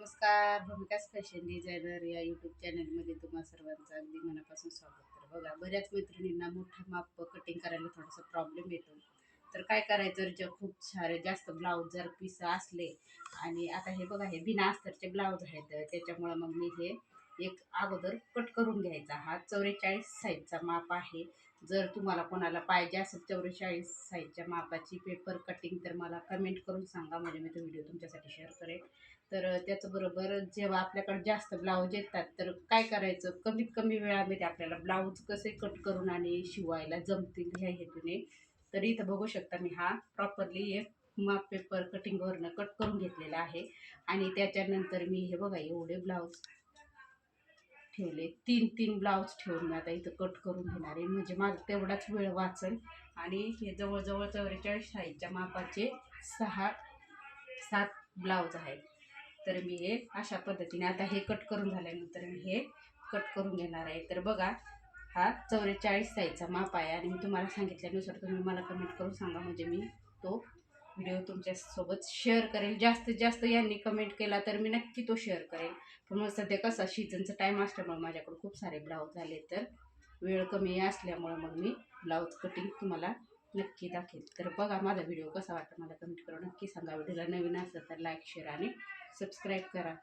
नमस्कार. भूमिकाच fashion designer या YouTube चॅनलमध्ये तुम्हा सर्वांचं अगदी मनापासून स्वागत. तर बघा, बऱ्याच मैत्रिणींना मोठा माप कटिंग करायला थोडासा प्रॉब्लेम येतो. तर काय करायचं, जे खूप सारे जास्त ब्लाऊज जर पीस असले आणि आता हे बघा, हे बिना अस्तरचे ब्लाऊज आहेत, त्याच्यामुळं मग मी हे एक अगोदर कट करून घ्यायचा. हा 44 साईजचा माप आहे. जर तुम्हाला कोणाला पाहिजे असेल 44 साईजच्या मापाची पेपर कटिंग, तर मला कमेंट करून सांगा, म्हणजे मी तो व्हिडिओ तुमच्यासाठी शेअर करेन. तर त्याचबरोबर जेव्हा आपल्याकडे जास्त ब्लाऊज येतात, तर काय करायचं, कमीत कमी वेळामध्ये आपल्याला ब्लाऊज कसे कट करून आणि शिवायला जमतील ह्या हेतूने. तर इथं बघू शकता, मी हा प्रॉपरली एक माप पेपर कटिंगवरनं कट करून घेतलेला आहे. आणि त्याच्यानंतर मी हे बघा, एवढे ब्लाऊज ठेवले, 3-3 ब्लाऊज ठेवून मी आता इथं कट करून घेणार आहे, म्हणजे माझा तेवढाच वेळ वाचेल. आणि हे जवळजवळ 44 साईजच्या मापाचे 6-7 ब्लाऊज आहेत. तर मी हे अशा पद्धतीने आता हे कट करून झाल्यानंतर मी हे कट करून घेणार आहे. तर बघा, हा 44 साईजचा माप आहे आणि मी तुम्हाला सांगितल्यानुसार तुम्ही मला कमेंट करून सांगा, म्हणजे मी तो व्हिडिओ तुमच्यासोबत शेअर करेल. जास्तीत जास्त यांनी कमेंट केला तर मी नक्की तो शेअर करेल. पण मग सध्या कसा सीझनचा टाईम असल्यामुळे माझ्याकडे खूप सारे ब्लाऊज झाले, तर वेळ कमी असल्यामुळं मग मी ब्लाऊज कटिंग तुम्हाला नक्की दाखवेल. तर बघा, माझा व्हिडिओ कसा वाटला मला कमेंट करून नक्की सांगा. व्हिडिओला नवीन असेल तर लाईक, शेअर आणि सबस्क्राईब करा.